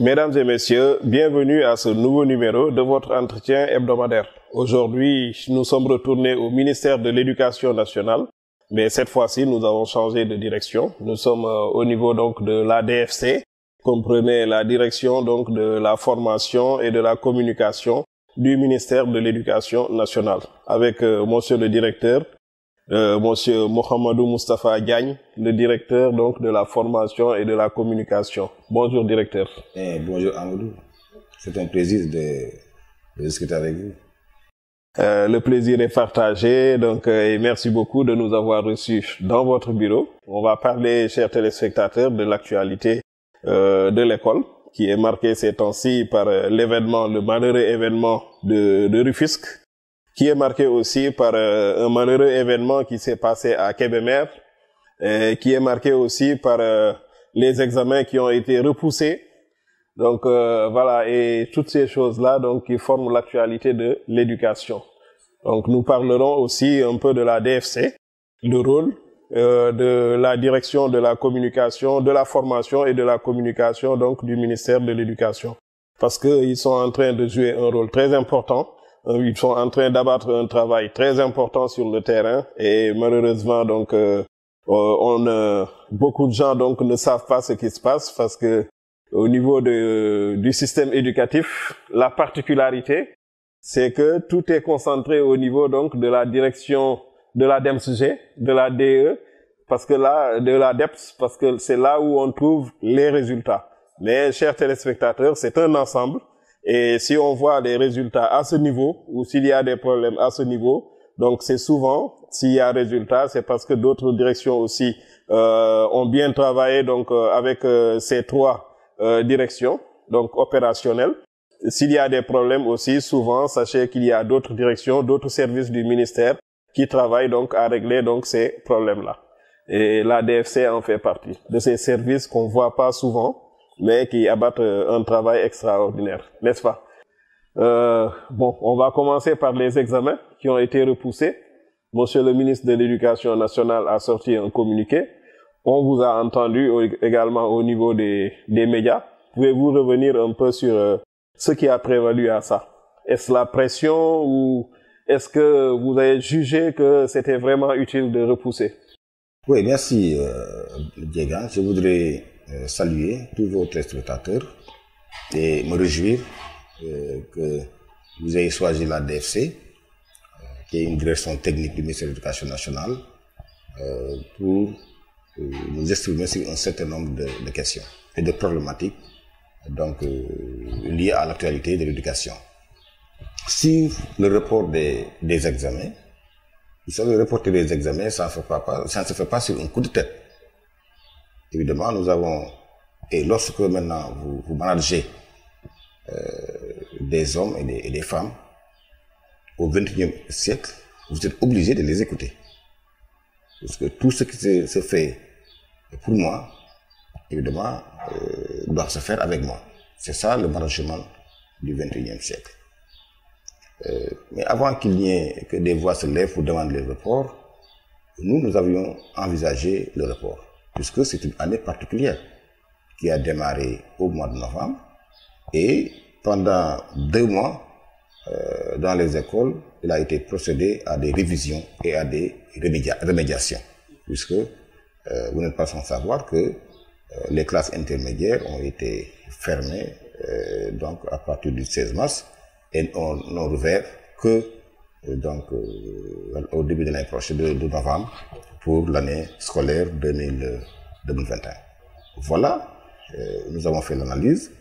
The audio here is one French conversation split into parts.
Mesdames et messieurs, bienvenue à ce nouveau numéro de votre entretien hebdomadaire. Aujourd'hui, nous sommes retournés au ministère de l'Éducation nationale, mais cette fois-ci, nous avons changé de direction. Nous sommes au niveau donc de la DFC, comprenez la direction donc de la formation et de la communication du ministère de l'Éducation nationale, avec monsieur le directeur, monsieur Mohamedou Moustapha Diagne, le directeur donc de la formation et de la communication. Bonjour directeur. Bonjour Amadou, c'est un plaisir de discuter avec vous. Le plaisir est partagé, donc et merci beaucoup de nous avoir reçus dans votre bureau. On va parler, chers téléspectateurs, de l'actualité de l'école, qui est marquée ces temps-ci par l'événement, le malheureux événement de Rufisque, qui est marqué aussi par un malheureux événement qui s'est passé à Kébémer, qui est marqué aussi par les examens qui ont été repoussés. Donc voilà, et toutes ces choses-là donc qui forment l'actualité de l'éducation. Donc nous parlerons aussi un peu de la DFC, le rôle de la direction de la communication, de la formation et de la communication donc du ministère de l'Éducation. Parce qu'ils sont en train de jouer un rôle très important. Ils sont en train d'abattre un travail très important sur le terrain et malheureusement donc beaucoup de gens donc ne savent pas ce qui se passe parce que au niveau du système éducatif, la particularité c'est que tout est concentré au niveau donc de la direction de la DEMSG, de la DE, parce que là de la DEPS, parce que c'est là où on trouve les résultats. Mais chers téléspectateurs, c'est un ensemble. Et si on voit les résultats à ce niveau, ou s'il y a des problèmes à ce niveau, donc c'est souvent, s'il y a résultat, c'est parce que d'autres directions aussi ont bien travaillé donc avec ces trois directions, donc opérationnelles. S'il y a des problèmes aussi, souvent, sachez qu'il y a d'autres directions, d'autres services du ministère qui travaillent donc à régler donc ces problèmes-là. Et la DFC en fait partie de ces services qu'on voit pas souvent, mais qui abattent un travail extraordinaire, n'est-ce pas? Bon, on va commencer par les examens qui ont été repoussés. Monsieur le ministre de l'Éducation nationale a sorti un communiqué. On vous a entendu également au niveau des médias. Pouvez-vous revenir un peu sur ce qui a prévalu à ça? Est-ce la pression ou est-ce que vous avez jugé que c'était vraiment utile de repousser? Oui, merci Diego. Je voudrais saluer tous vos téléspectateurs et me réjouir que vous ayez choisi la DFC, qui est une direction technique du ministère de l'Éducation nationale, pour nous exprimer sur un certain nombre de questions et de problématiques donc, liées à l'actualité de l'éducation. Sur le report des examens, vous savez, reporter des examens, ça ne se fait pas sur un coup de tête. Évidemment, nous avons, et lorsque maintenant vous managez des hommes et des femmes au XXIe siècle, vous êtes obligé de les écouter. Parce que tout ce qui se fait pour moi, évidemment, doit se faire avec moi. C'est ça le management du XXIe siècle. Mais avant qu'il n'y ait que des voix se lèvent pour demander le report, nous avions envisagé le report, puisque c'est une année particulière qui a démarré au mois de novembre et pendant 2 mois, dans les écoles, il a été procédé à des révisions et à des remédiations, puisque vous n'êtes pas sans savoir que les classes intermédiaires ont été fermées donc à partir du 16 mars et n'ont rouvert que donc, au début de l'année prochaine, de novembre, pour l'année scolaire 2021. Voilà, nous avons fait l'analyse,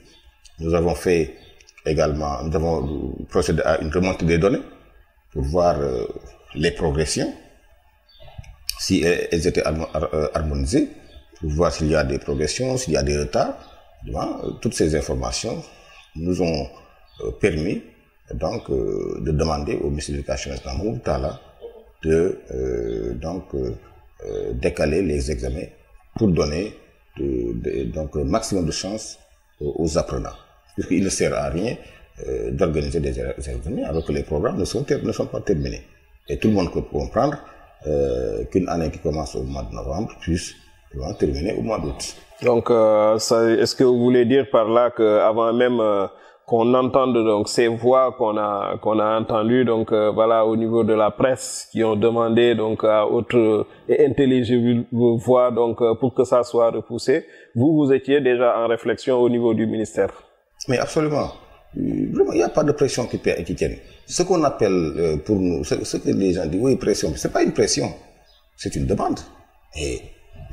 nous avons fait également, nous avons procédé à une remontée des données pour voir les progressions, si elles étaient harmonisées, pour voir s'il y a des progressions, s'il y a des retards. Toutes ces informations nous ont permis donc de demander au ministre de l'Éducation nationale de décaler les examens pour donner donc un maximum de chance aux apprenants. Puisqu'il ne sert à rien d'organiser des examens alors que les programmes ne sont pas terminés. Et tout le monde peut comprendre qu'une année qui commence au mois de novembre puisse Ils vont terminer au mois d'août. Donc, est-ce que vous voulez dire par là qu'avant même qu'on entende donc ces voix qu'on a entendues, donc voilà, au niveau de la presse, qui ont demandé donc à autre et intelligible voix, donc pour que ça soit repoussé, vous étiez déjà en réflexion au niveau du ministère? Mais absolument. Vraiment, il n'y a pas de pression qui tienne. Ce qu'on appelle pour nous, ce que les gens disent, oui, pression, c'est pas une pression, c'est une demande. Et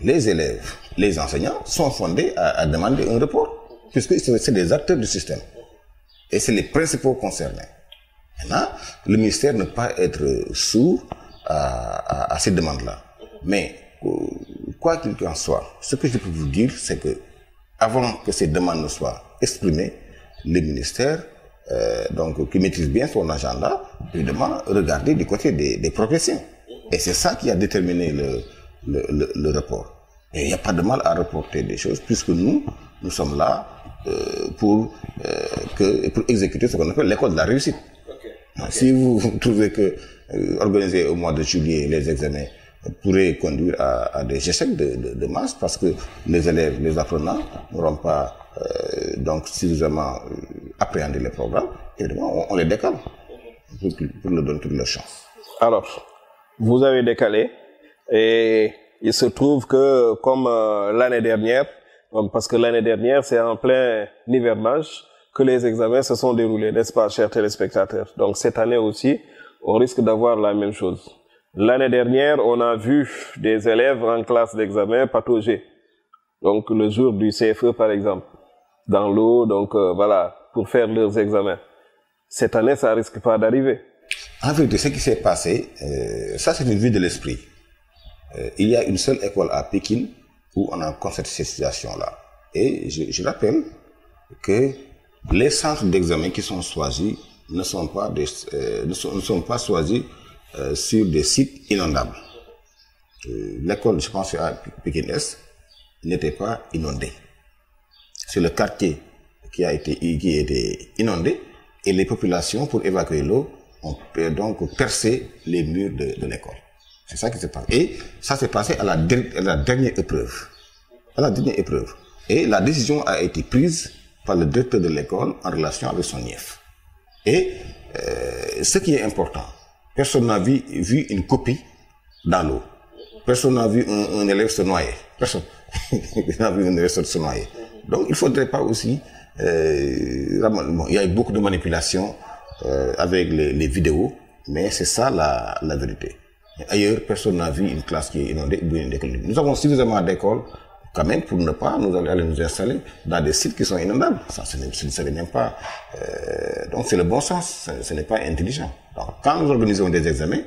les élèves, les enseignants sont fondés à demander un report, puisque c'est des acteurs du système. Et c'est les principaux concernés. Maintenant, le ministère ne peut pas être sourd à ces demandes-là. Mais, quoi qu'il en soit, ce que je peux vous dire, c'est que avant que ces demandes ne soient exprimées, le ministère, donc, qui maîtrise bien son agenda, évidemment, regarder du côté des professions. Et c'est ça qui a déterminé le report. Et il n'y a pas de mal à reporter des choses, puisque nous sommes là pour exécuter ce qu'on appelle l'école de la réussite. Okay. Si vous trouvez que organiser au mois de juillet les examens pourrait conduire à des échecs de masse, parce que les élèves, les apprenants n'auront pas donc suffisamment appréhendé les programmes, évidemment, on les décale pour leur donner toutes les chances. Alors, vous avez décalé, et il se trouve que comme l'année dernière, parce que l'année dernière, c'est en plein hivernage que les examens se sont déroulés, n'est-ce pas, chers téléspectateurs? Donc cette année aussi, on risque d'avoir la même chose. L'année dernière, on a vu des élèves en classe d'examen patauger. Donc le jour du CFE, par exemple, dans l'eau, donc voilà, pour faire leurs examens. Cette année, ça risque pas d'arriver. En vérité, ce qui s'est passé, ça c'est une vue de l'esprit. Il y a une seule école à Pékin où on a constaté cette situation-là. Et je rappelle que les centres d'examen qui sont choisis ne sont pas choisis sur des sites inondables. L'école, je pense, à Pékin-Est, n'était pas inondée. C'est le quartier qui a été inondé, et les populations, pour évacuer l'eau, ont donc percé les murs de l'école. C'est ça qui s'est passé. Et ça s'est passé à la dernière épreuve. À la dernière épreuve. Et la décision a été prise par le directeur de l'école en relation avec son IEF. Et ce qui est important, personne n'a vu une copie dans l'eau. Personne n'a vu un élève se noyer. Personne n'a vu un élève se noyer. Donc il ne faudrait pas aussi... il y a eu beaucoup de manipulations avec les vidéos, mais c'est ça la vérité. Ailleurs, personne n'a vu une classe qui est inondée ou une école. Nous avons suffisamment d'écoles quand même pour ne pas aller nous installer dans des sites qui sont inondables. Ça, ce n'est même pas... donc c'est le bon sens, ce n'est pas intelligent. Donc, quand nous organisons des examens,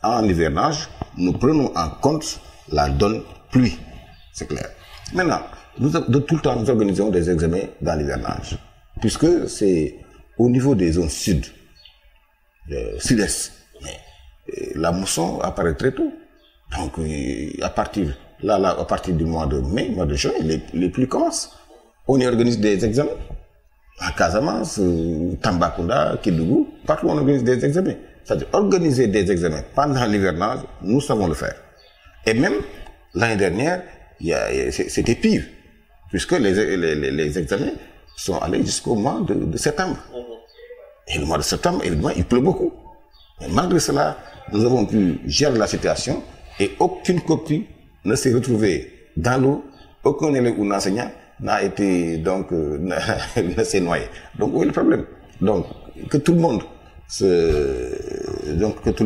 en hivernage, nous prenons en compte la donne pluie. C'est clair. Maintenant, de tout le temps, nous organisons des examens dans l'hivernage, puisque c'est au niveau des zones sud-est. La mousson apparaît très tôt. Donc, à partir du mois de mai, mois de juin, les pluies commencent. On y organise des examens. À Casamance, Tambacounda, Kédougou, partout on organise des examens. C'est-à-dire, organiser des examens pendant l'hivernage, nous savons le faire. Et même, l'année dernière, c'était pire, puisque les examens sont allés jusqu'au mois de septembre. Et le mois de septembre, évidemment, il pleut beaucoup. Mais malgré cela, nous avons pu gérer la situation et aucune copie ne s'est retrouvée dans l'eau, aucun élève ou enseignant n'a été donc ne s'est noyé. Donc où est le problème? Donc que tout le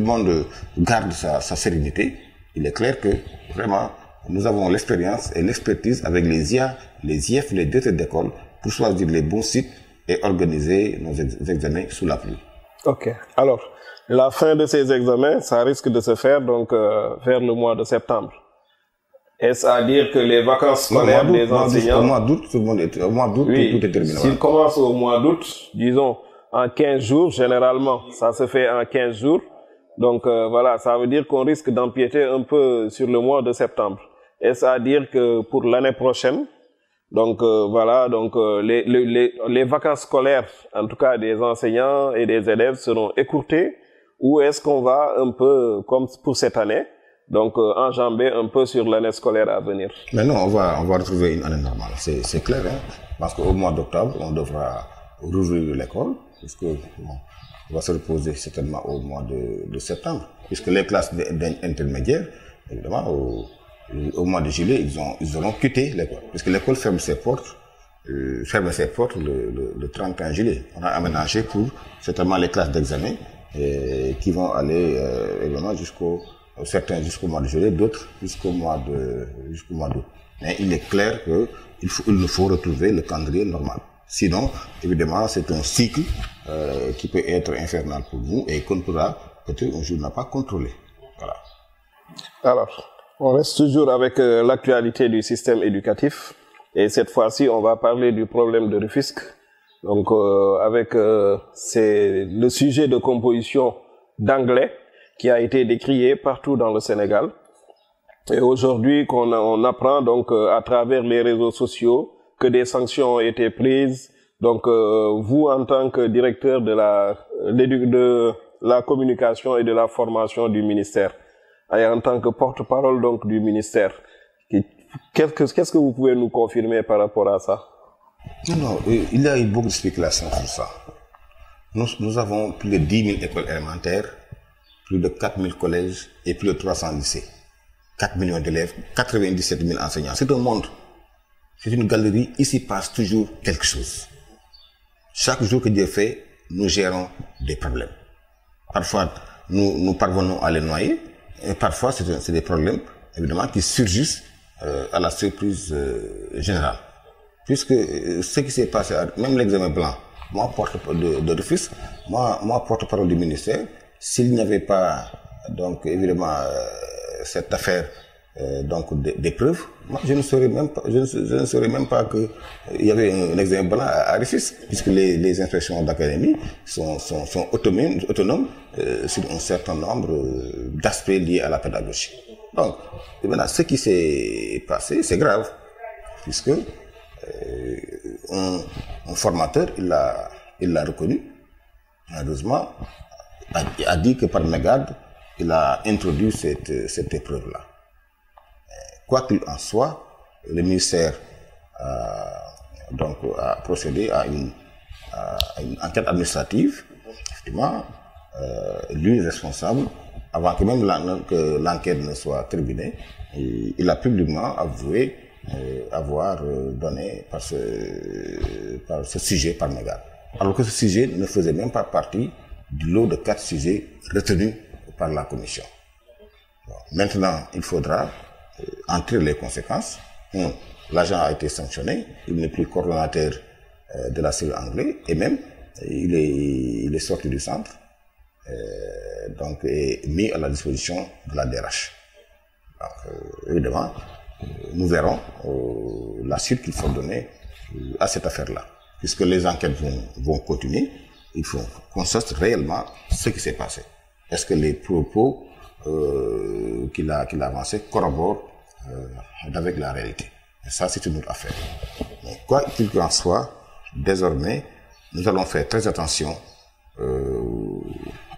monde garde sa sérénité. Il est clair que vraiment nous avons l'expérience et l'expertise avec les IA, les IF, les directeurs d'école pour choisir les bons sites et organiser nos examens sous la pluie. Ok. Alors, la fin de ces examens, ça risque de se faire donc vers le mois de septembre. Est-ce à dire que les vacances scolaires des enseignants... Au mois d'août, tout est terminé. S'ils commencent au mois d'août, disons, en 15 jours, généralement, ça se fait en 15 jours. Donc voilà, ça veut dire qu'on risque d'empiéter un peu sur le mois de septembre. Est-ce à dire que pour l'année prochaine, donc voilà, donc les vacances scolaires, en tout cas des enseignants et des élèves, seront écourtées, ou est-ce qu'on va un peu, comme pour cette année, donc enjamber un peu sur l'année scolaire à venir. Mais non, on va retrouver une année normale, c'est clair, hein, parce qu'au mois d'octobre, on devra rouvrir l'école, puisque on va se reposer certainement au mois de septembre, puisque les classes intermédiaires, évidemment, au mois de juillet, ils auront quitté l'école, puisque l'école ferme ses portes le 31 juillet. On a aménagé pour certainement les classes d'examen qui vont aller évidemment certains jusqu'au mois de juillet, d'autres jusqu'au mois d'août. Mais il est clair qu'il nous faut retrouver le calendrier normal. Sinon, évidemment, c'est un cycle qui peut être infernal pour nous et qu'on ne pourra peut-être un jour n'a pas contrôler. Voilà. Alors, on reste toujours avec l'actualité du système éducatif. Et cette fois-ci, on va parler du problème de Rufisque. Donc, avec c'est le sujet de composition d'anglais qui a été décrié partout dans le Sénégal. Et aujourd'hui, on apprend donc à travers les réseaux sociaux que des sanctions ont été prises. Donc, vous, en tant que directeur de la communication et de la formation du ministère, et en tant que porte-parole donc du ministère, qu'est-ce que vous pouvez nous confirmer par rapport à ça? Non, il y a eu beaucoup de spéculations sur ça. Nous avons plus de 10 000 écoles élémentaires, plus de 4 000 collèges et plus de 300 lycées. 4 millions d'élèves, 97 000 enseignants. C'est un monde. C'est une galerie. Ici passe toujours quelque chose. Chaque jour que Dieu fait, nous gérons des problèmes. Parfois, nous parvenons à les noyer. Et parfois, c'est des problèmes, évidemment, qui surgissent à la surprise générale. Puisque ce qui s'est passé, même l'examen blanc, moi, de Rufisque, moi, porte-parole du ministère, s'il n'y avait pas, donc, évidemment, cette affaire d'épreuve, moi, je ne saurais même pas qu'il y avait un examen blanc à Rufisque, puisque les inspections d'académie sont autonomes sur un certain nombre d'aspects liés à la pédagogie. Donc, maintenant, ce qui s'est passé, c'est grave, puisque un formateur, il l'a reconnu, malheureusement, a dit que par mégarde, il a introduit cette épreuve-là. Quoi qu'il en soit, le ministère a procédé à une enquête administrative. Effectivement, lui, responsable, avant que même l'enquête ne soit terminée, il a publiquement avoué avoir donné par ce sujet par mégarde. Alors que ce sujet ne faisait même pas partie du lot de 4 sujets retenus par la commission. Bon, maintenant, il faudra en tirer les conséquences. L'agent a été sanctionné, il n'est plus coordonnateur de la cellule anglaise et même il est sorti du centre, donc est mis à la disposition de la DRH. Donc, évidemment, nous verrons la suite qu'il faut donner à cette affaire-là. Puisque les enquêtes vont continuer, il faut qu'on sache réellement ce qui s'est passé. Est-ce que les propos qu'il a avancés corroborent avec la réalité? Et ça, c'est une autre affaire. Mais quoi qu'il en soit, désormais, nous allons faire très attention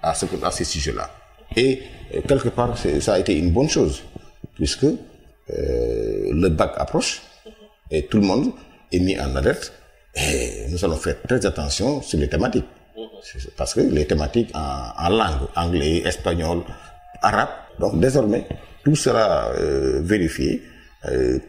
à ces sujets-là. Et quelque part, ça a été une bonne chose, puisque le bac approche et tout le monde est mis en alerte. Et nous allons faire très attention sur les thématiques. Parce que les thématiques en langue, anglais, espagnol, arabe, donc désormais, tout sera vérifié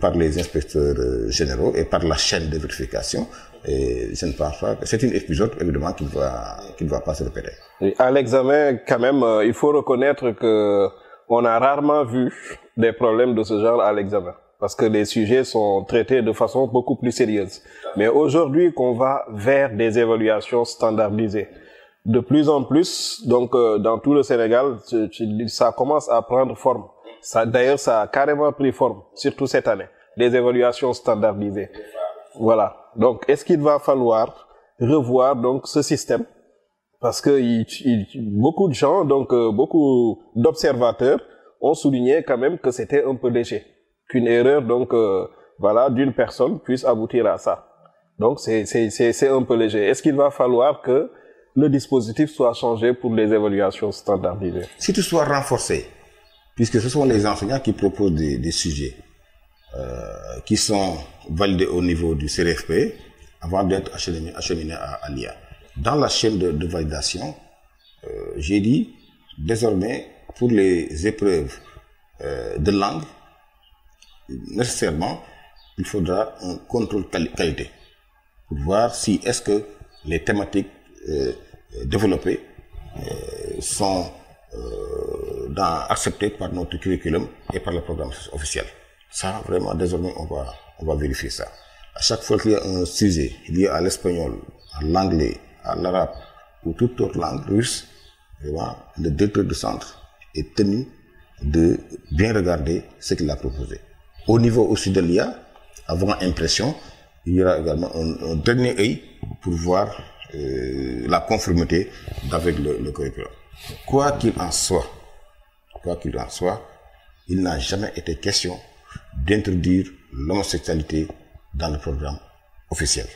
par les inspecteurs généraux et par la chaîne de vérification. Et je ne pense pas que c'est un épisode, évidemment, qui ne va pas se répéter. À l'examen, quand même, il faut reconnaître qu'on a rarement vu des problèmes de ce genre à l'examen. Parce que les sujets sont traités de façon beaucoup plus sérieuse. Mais aujourd'hui, qu'on va vers des évaluations standardisées. De plus en plus, donc dans tout le Sénégal, ça commence à prendre forme. D'ailleurs, ça a carrément pris forme, surtout cette année. Des évaluations standardisées. Voilà. Donc, est-ce qu'il va falloir revoir donc ce système? Parce que beaucoup de gens, donc beaucoup d'observateurs ont souligné quand même que c'était un peu léger. Qu'une erreur donc d'une personne puisse aboutir à ça. Donc c'est un peu léger. Est-ce qu'il va falloir que le dispositif soit changé pour les évaluations standardisées? Si tout soit renforcé puisque ce sont les enseignants qui proposent des sujets qui sont validés au niveau du CRFP avant d'être acheminés à l'IA. Dans la chaîne de validation, j'ai dit, désormais, pour les épreuves de langue, nécessairement, il faudra un contrôle qualité pour voir si est-ce que les thématiques développées sont acceptées par notre curriculum et par le programme officiel. Ça, vraiment, désormais, on va vérifier ça. À chaque fois qu'il y a un sujet lié à l'espagnol, à l'anglais, à l'arabe ou toute autre langue russe, vraiment, le directeur du centre est tenu de bien regarder ce qu'il a proposé. Au niveau aussi de l'IA, avant impression, il y aura également un dernier œil pour voir la conformité avec le curriculum. Quoi qu'il en soit, il n'a jamais été question d'introduire l'homosexualité dans le programme officiel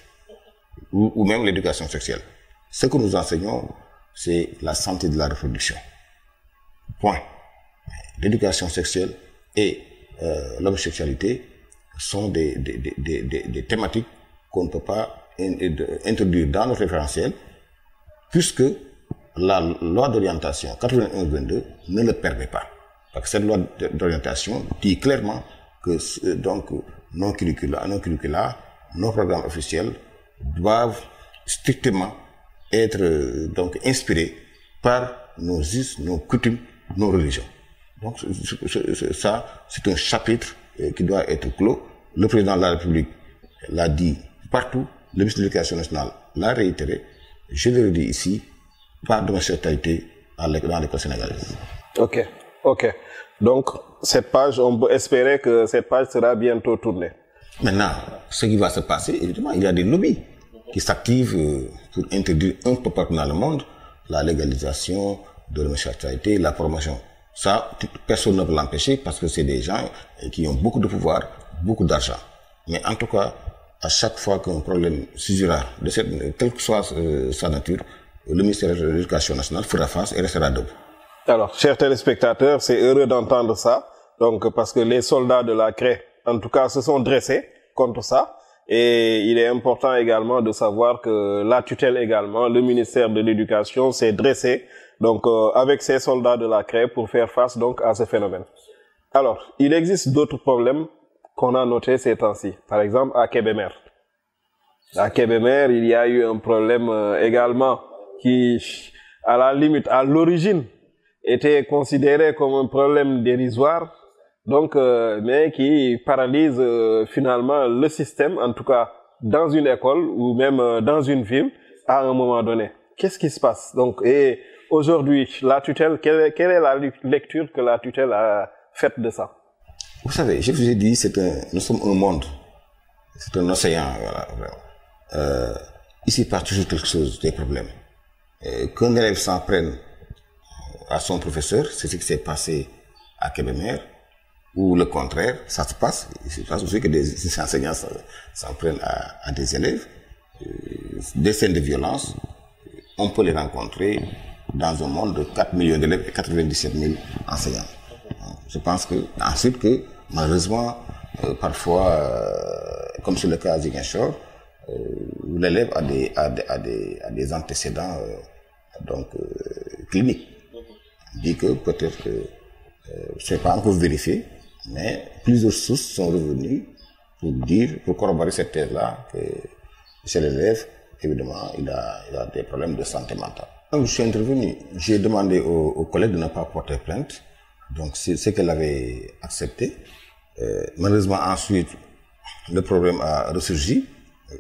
ou même l'éducation sexuelle. Ce que nous enseignons, c'est la santé de la reproduction. Point. L'éducation sexuelle et l'homosexualité sont des thématiques qu'on ne peut pas introduire dans notre référentiel, puisque la loi d'orientation 91-22 ne le permet pas. Parce que cette loi d'orientation dit clairement que donc nos curricula, nos programmes officiels doivent strictement être donc inspirés par nos us, nos coutumes, nos religions. Donc ça, c'est un chapitre qui doit être clos. Le président de la République l'a dit partout, le ministre de l'Éducation nationale l'a réitéré. Je le redis ici, pas d'homosexualité dans l'école sénégalaise. Ok. Donc, cette page, on peut espérer que cette page sera bientôt tournée. Maintenant, ce qui va se passer, évidemment, il y a des lobbies qui s'activent pour interdire un peu partout dans le monde la légalisation de l'homosexualité, la promotion. Ça, personne ne peut l'empêcher parce que c'est des gens qui ont beaucoup de pouvoir, beaucoup d'argent. Mais en tout cas, à chaque fois qu'un problème surgira, quelle que soit sa nature, le ministère de l'Éducation nationale fera face et restera debout. Alors, chers téléspectateurs, c'est heureux d'entendre ça. Donc, parce que les soldats de la CRE, en tout cas, se sont dressés contre ça. Et il est important également de savoir que la tutelle également, le ministère de l'Éducation s'est dressé donc avec ces soldats de la CRE pour faire face donc à ce phénomène. Alors, il existe d'autres problèmes qu'on a notés ces temps-ci. Par exemple, à Kébémer. À Kébémer, il y a eu un problème également qui, à la limite, à l'origine, était considéré comme un problème dérisoire, donc, mais qui paralyse finalement le système, en tout cas dans une école ou même dans une ville, à un moment donné. Qu'est-ce qui se passe? Donc, et aujourd'hui, la tutelle, quelle est la lecture que la tutelle a faite de ça? Vous savez, je vous ai dit, nous sommes un monde, c'est un océan, voilà. Ici, il passe toujours quelque chose, des problèmes. Qu'un élève s'en prenne à son professeur, c'est ce qui s'est passé à Kébémer, ou le contraire, ça se passe. Il se passe aussi que des enseignants s'en prennent à des élèves. Des scènes de violence, on peut les rencontrer dans un monde de 4 millions d'élèves et 97 000 enseignants. Je pense ensuite que, malheureusement, parfois, comme c'est le cas à Ziguinchor, l'élève a des antécédents cliniques. On dit que peut-être que ce n'est pas encore vérifié, mais plusieurs sources sont revenues pour corroborer cette thèse-là, que chez l'élève, évidemment, il a des problèmes de santé mentale. Donc, je suis intervenu, j'ai demandé aux collègues de ne pas porter plainte, donc c'est ce qu'elle avait accepté. Malheureusement, ensuite, le problème a ressurgi.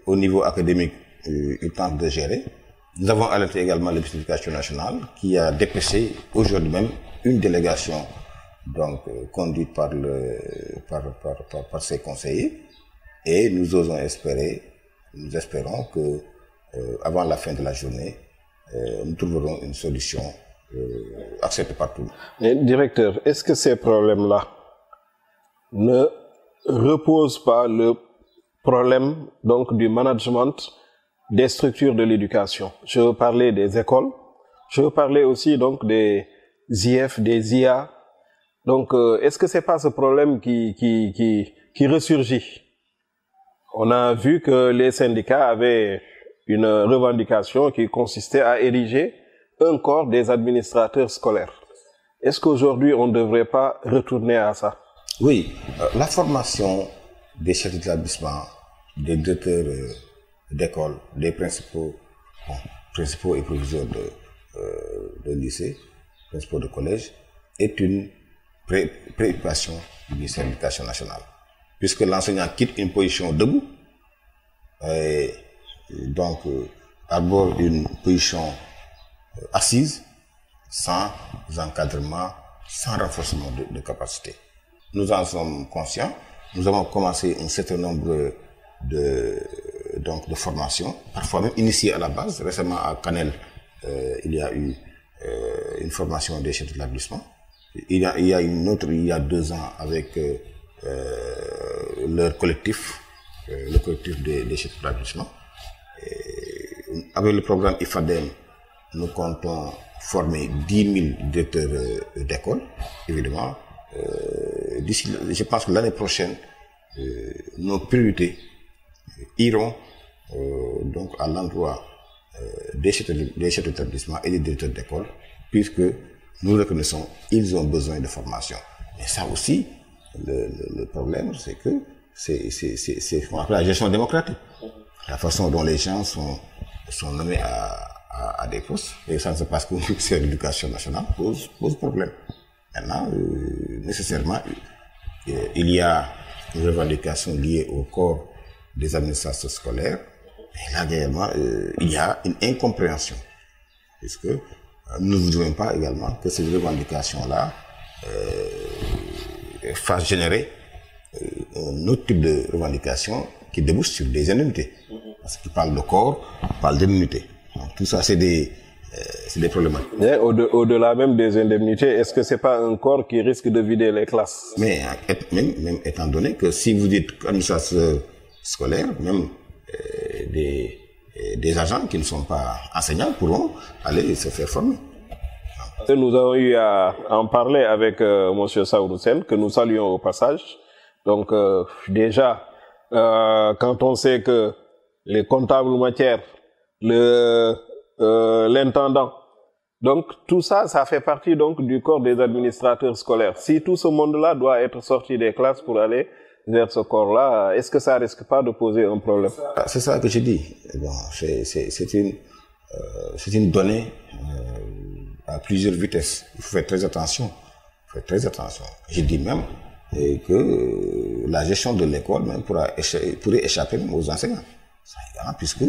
Au niveau académique, il tente de gérer. Nous avons alerté également le ministère de l'Éducation nationale qui a dépêché aujourd'hui même une délégation conduite par ses conseillers, et nous espérons que avant la fin de la journée, nous trouverons une solution acceptée par tout le monde. Mais, directeur, est-ce que ces problèmes-là ne reposent pas le problème donc du management des structures de l'éducation? Je veux parler des écoles, je veux parler aussi donc des IF, des IA, Donc, est-ce que c'est pas ce problème qui ressurgit? On a vu que les syndicats avaient une revendication qui consistait à ériger un corps des administrateurs scolaires. Est-ce qu'aujourd'hui, on ne devrait pas retourner à ça? Oui, la formation des chefs d'établissement, des directeurs d'école, des principaux et proviseurs de lycée, principaux de collège, est une préoccupation du ministère de l'Éducation nationale. Puisque l'enseignant quitte une position debout, et donc arbore une position assise, sans encadrement, sans renforcement de capacité. Nous en sommes conscients. Nous avons commencé un certain nombre de formations, parfois même initiées à la base. Récemment à Canel, il y a eu une formation des chefs d'établissement. Il y a une autre il y a 2 ans avec leur collectif, le collectif des chefs d'établissement. Avec le programme IFADEM, nous comptons former 10 000 directeurs d'école, évidemment. Je pense que l'année prochaine, nos priorités iront donc à l'endroit des chefs d'établissement et des directeurs d'école, puisque nous reconnaissons qu'ils ont besoin de formation. Mais ça aussi, le problème, c'est que c'est ce qu'on appelle la gestion démocratique. La façon dont les gens sont nommés à des postes, et ça ne se passe qu'au ministère de l'Éducation nationale, pose problème. Maintenant, nécessairement, il y a une revendication liée au corps des administrateurs scolaires, et là, également, il y a une incompréhension, puisque nous ne voudrions pas également que ces revendications-là fassent générer un autre type de revendication qui débouche sur des indemnités. Parce qu'il parle de corps, parle d'indemnités. Tout ça, c'est des problématiques. Au-delà même des indemnités, est-ce que c'est pas un corps qui risque de vider les classes? Mais même étant donné que si vous dites administrateur scolaire, même des agents qui ne sont pas enseignants pourront aller se faire former. Nous avons eu à en parler avec Monsieur Saouroussen, que nous saluons au passage. Donc déjà, quand on sait que les comptables matières, l'intendant, donc tout ça, ça fait partie donc du corps des administrateurs scolaires. Si tout ce monde-là doit être sorti des classes pour aller vers ce corps-là, est-ce que ça risque pas de poser un problème? C'est ça que je dis. Bon, c'est une donnée à plusieurs vitesses. Il faut faire très attention. Je dis même que la gestion de l'école même pourrait échapper même aux enseignants. Puisque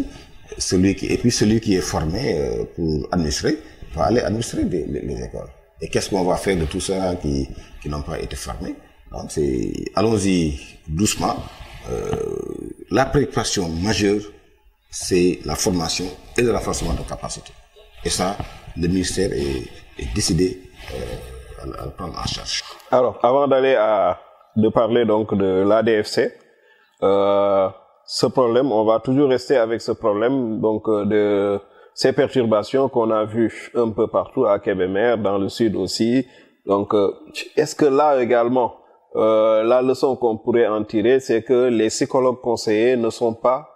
celui qui est formé pour administrer va aller administrer les écoles. Et qu'est-ce qu'on va faire de tous ceux qui n'ont pas été formés? Donc allons-y doucement. La préoccupation majeure, c'est la formation et le renforcement de capacité. Et ça, le ministère est décidé à le prendre en charge. Alors, avant de parler donc de l'ADFC, ce problème, on va toujours rester avec ce problème donc de ces perturbations qu'on a vues un peu partout à Kébémer, dans le sud aussi. Donc, est-ce que là également, la leçon qu'on pourrait en tirer, c'est que les psychologues conseillers ne sont pas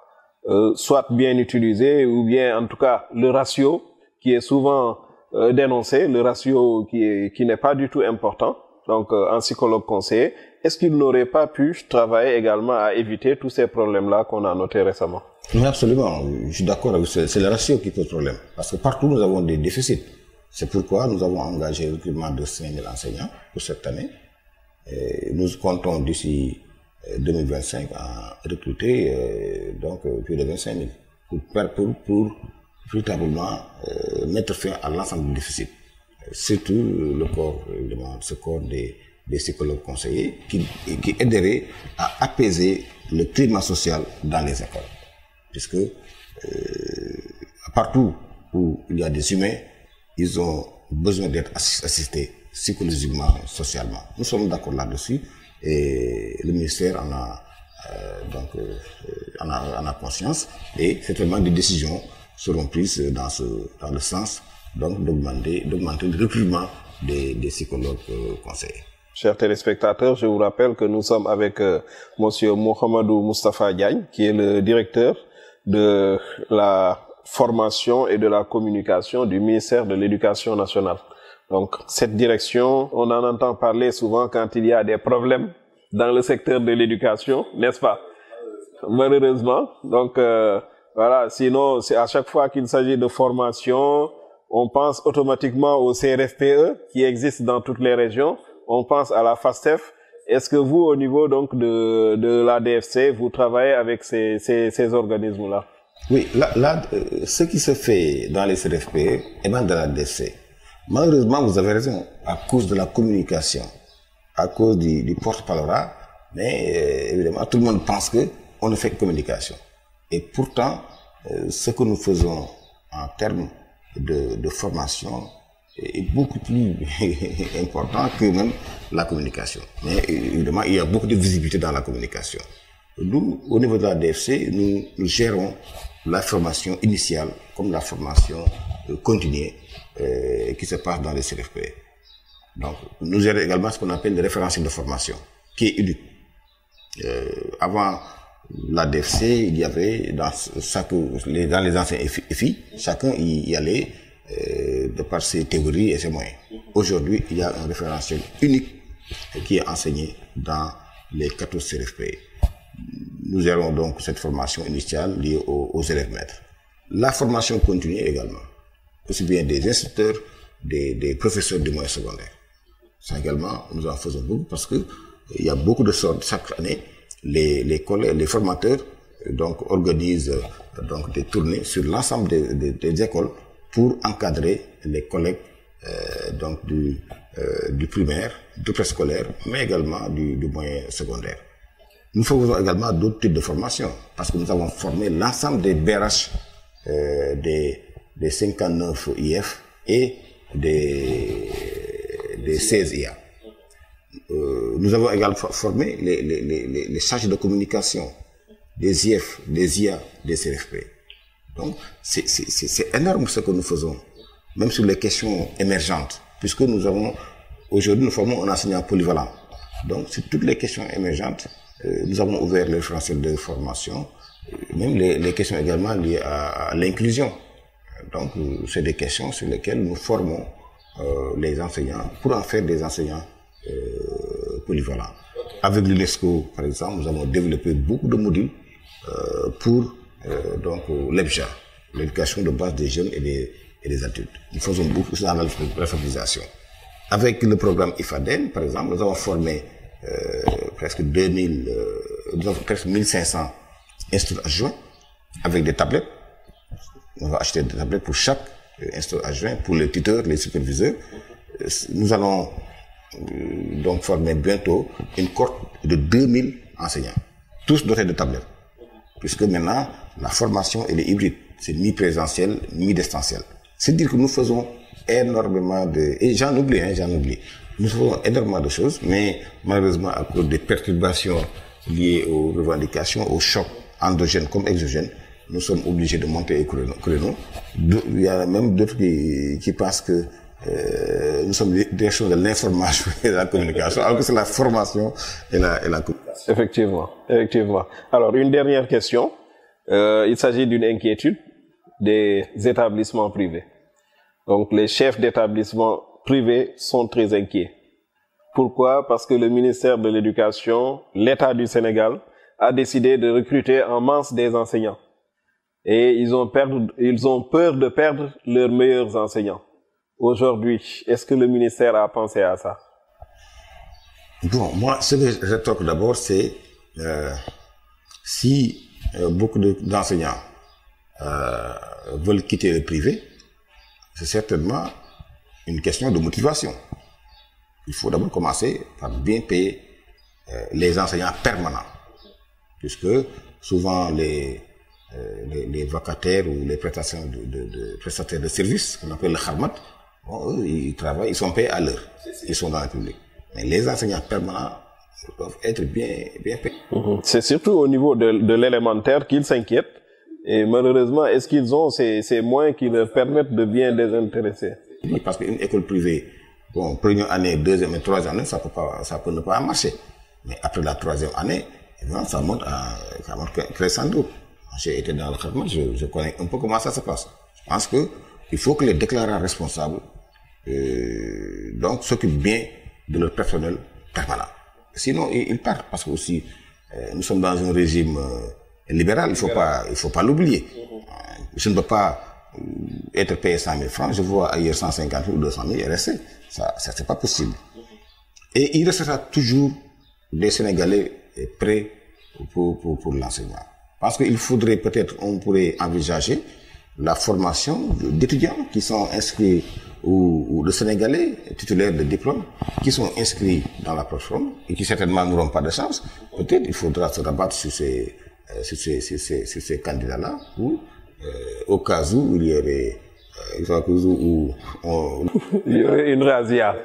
soit bien utilisés, ou bien en tout cas le ratio qui est souvent dénoncé, le ratio qui n'est pas du tout important. Donc, un psychologue conseiller, est-ce qu'il n'aurait pas pu travailler également à éviter tous ces problèmes-là qu'on a notés récemment? Oui, absolument. Je suis d'accord avec ça. C'est le ratio qui pose problème. Parce que partout, nous avons des déficits. C'est pourquoi nous avons engagé le recrutement de 5 000 enseignants pour cette année. Et nous comptons d'ici 2025 à recruter donc plus de 25 000 pour véritablement mettre fin à l'ensemble du déficit. Surtout ce corps des psychologues conseillers qui aiderait à apaiser le climat social dans les écoles. Puisque partout où il y a des humains, ils ont besoin d'être assistés psychologiquement, socialement. Nous sommes d'accord là-dessus et le ministère en a conscience et certainement des décisions seront prises dans le sens donc d'augmenter le recrutement des psychologues conseillers. chers téléspectateurs, je vous rappelle que nous sommes avec Monsieur Mohamedou Moustapha Diagne, qui est le directeur de la formation et de la communication du ministère de l'Éducation nationale. Donc, cette direction, on en entend parler souvent quand il y a des problèmes dans le secteur de l'éducation, n'est-ce pas? Malheureusement. Donc, voilà, sinon, c'est à chaque fois qu'il s'agit de formation, on pense automatiquement au CRFPE qui existe dans toutes les régions. On pense à la FASTEF. Est-ce que vous, au niveau donc de la DFC, vous travaillez avec ces organismes-là? Oui, là, ce qui se fait dans les CRFPE émane de la DFC. Malheureusement, vous avez raison, à cause de la communication, à cause du porte-parole, mais évidemment, tout le monde pense qu'on ne fait que communication. Et pourtant, ce que nous faisons en termes de formation est beaucoup plus important que même la communication. Mais évidemment, il y a beaucoup de visibilité dans la communication. Nous, au niveau de la DFC, nous gérons la formation initiale comme la formation continue qui se passe dans les CRFPE. Donc, nous gérons également ce qu'on appelle le référentiel de formation, qui est unique. Avant la DFC, il y avait dans les anciens EFI, chacun y allait de par ses théories et ses moyens. Aujourd'hui, il y a un référentiel unique qui est enseigné dans les 14 CRFPE. Nous gérons donc cette formation initiale liée aux élèves maîtres. La formation continue également, aussi bien des instructeurs, des professeurs du moyen secondaire. Ça également, nous en faisons beaucoup parce que il y a beaucoup de sortes chaque année. Les formateurs donc organisent donc des tournées sur l'ensemble des écoles pour encadrer les collègues donc du primaire, du préscolaire, mais également du moyen secondaire. Nous faisons également d'autres types de formations parce que nous avons formé l'ensemble des BRH des 59 IF et des 16 IA. Nous avons également formé les chargés de communication des IF, des IA, des CRFP. Donc, c'est énorme ce que nous faisons, même sur les questions émergentes, puisque aujourd'hui, nous formons un enseignant polyvalent. Donc, sur toutes les questions émergentes, nous avons ouvert le référentiel de formation, même les questions également liées à l'inclusion. Donc, c'est des questions sur lesquelles nous formons les enseignants pour en faire des enseignants polyvalents. Avec l'UNESCO, par exemple, nous avons développé beaucoup de modules pour donc l'EBJA, l'éducation de base des jeunes et des adultes. Nous faisons beaucoup dans l'alphabétisation. Avec le programme IFADEN, par exemple, nous avons formé presque 1500 instructeurs adjoints avec des tablettes. On va acheter des tablettes pour chaque instructeur adjoint, pour les tuteurs, les superviseurs. Nous allons donc former bientôt une cohorte de 2000 enseignants, tous dotés de tablettes. Puisque maintenant, la formation elle est hybride, c'est mi-présentiel, mi-distanciel. C'est dire que nous faisons énormément et j'en oublie. Nous faisons énormément de choses, mais malheureusement, à cause des perturbations liées aux revendications, aux chocs endogènes comme exogènes, nous sommes obligés de monter les créneaux. Il y a même d'autres qui pensent que nous sommes des choses de l'information et de la communication, alors que c'est la formation et la communication. Effectivement. Alors, une dernière question. Il s'agit d'une inquiétude des établissements privés. Donc, les chefs d'établissements privés sont très inquiets. Pourquoi? Parce que le ministère de l'Éducation, l'État du Sénégal, a décidé de recruter en masse des enseignants. Et ils ont peur de perdre leurs meilleurs enseignants. Aujourd'hui, est-ce que le ministère a pensé à ça? Bon, moi, ce que je rétorque d'abord, c'est si beaucoup d'enseignants veulent quitter le privé, c'est certainement une question de motivation. Il faut d'abord commencer par bien payer les enseignants permanents, puisque souvent les vacataires ou les prestataires de services, qu'on appelle le kharmat, eux, ils travaillent, ils sont payés à l'heure, ils sont dans le public. Mais les enseignants permanents doivent être bien payés. C'est surtout au niveau de l'élémentaire qu'ils s'inquiètent. Et malheureusement, est-ce qu'ils ont ces moyens qui leur permettent de bien les intéresser? Oui, parce qu'une école privée Bon, première année, deuxième et troisième année, ça peut ne pas marcher. Mais après la troisième année, ça monte crescendo. J'ai été dans le traitement, je connais un peu comment ça se passe. Je pense qu'il faut que les déclarants responsables donc s'occupent bien de leur personnel permanent. Sinon, ils partent parce que aussi, nous sommes dans un régime libéral, il faut pas l'oublier. Je ne peux pas être payé 100 000 francs, je vois ailleurs 150 000 ou 200 000 et rester. Ça, c'est pas possible. Et il restera toujours des Sénégalais prêts pour l'enseignement. Parce qu'il faudrait peut-être, on pourrait envisager la formation d'étudiants qui sont inscrits ou de Sénégalais titulaires de diplômes qui sont inscrits dans la plateforme et qui certainement n'auront pas de chance. Peut-être il faudra se rabattre sur ces candidats-là ou au cas où il y aurait il y aurait une razzia.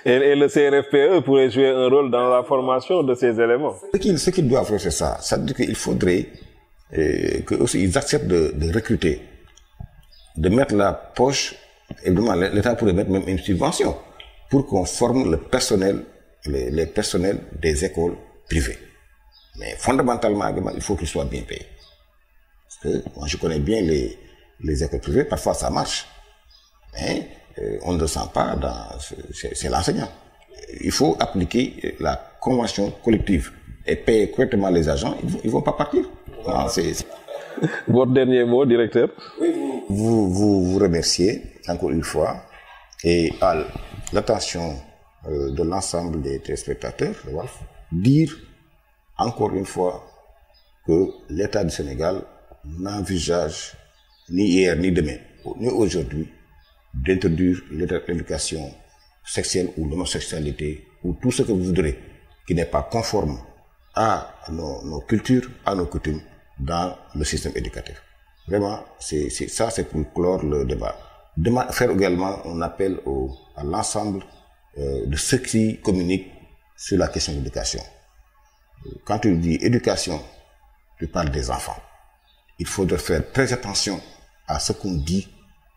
et le CRFPE pourrait jouer un rôle dans la formation de ces éléments. Ce qu'ils doivent faire, c'est ça. Ça veut dire qu'il faudrait qu'ils acceptent de recruter, de mettre la poche. Évidemment, l'État pourrait mettre même une subvention pour qu'on forme le personnel, les personnels des écoles privées. Mais fondamentalement, il faut qu'ils soient bien payés. Parce que moi, je connais bien les écoles privées, parfois ça marche. Mais on ne le sent pas, c'est l'enseignant. Il faut appliquer la convention collective et payer correctement les agents, ils ne vont pas partir. Non, Votre dernier mot, directeur? Vous remerciez encore une fois et à l'attention de l'ensemble des téléspectateurs, dire encore une fois que l'État du Sénégal n'envisage ni hier ni demain, ni aujourd'hui, d'introduire l'éducation sexuelle ou l'homosexualité ou tout ce que vous voudrez qui n'est pas conforme à nos cultures, à nos coutumes dans le système éducatif. Vraiment, c'est pour clore le débat. Faire également un appel à l'ensemble de ceux qui communiquent sur la question de l'éducation. Quand tu dis éducation, tu parles des enfants. Il faudrait faire très attention à ce qu'on dit,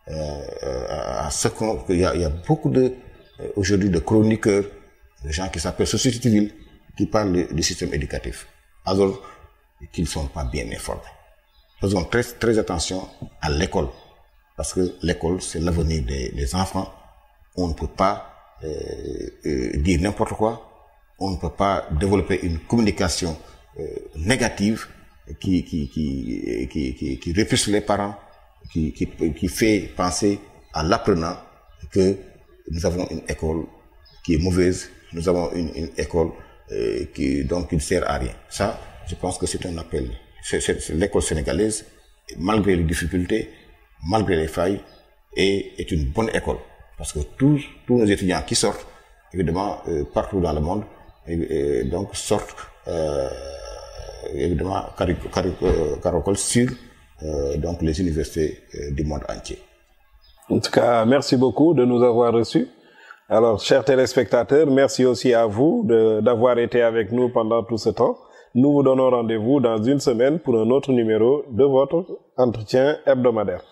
il y a beaucoup aujourd'hui de chroniqueurs, de gens qui s'appellent société civile, qui parlent du système éducatif, alors qu'ils ne sont pas bien informés. Faisons très, très attention à l'école, parce que l'école, c'est l'avenir des enfants. On ne peut pas dire n'importe quoi, on ne peut pas développer une communication négative qui repousse les parents, qui fait penser à l'apprenant que nous avons une école qui est mauvaise, nous avons une école qui ne sert à rien. Ça, je pense que c'est un appel. C'est l'école sénégalaise, malgré les difficultés, malgré les failles, est une bonne école. Parce que tous nos étudiants qui sortent, évidemment, partout dans le monde, donc sortent, évidemment, caracol sur donc les universités du monde entier. En tout cas, merci beaucoup de nous avoir reçus. Alors, chers téléspectateurs, merci aussi à vous d'avoir été avec nous pendant tout ce temps. Nous vous donnons rendez-vous dans une semaine pour un autre numéro de votre entretien hebdomadaire.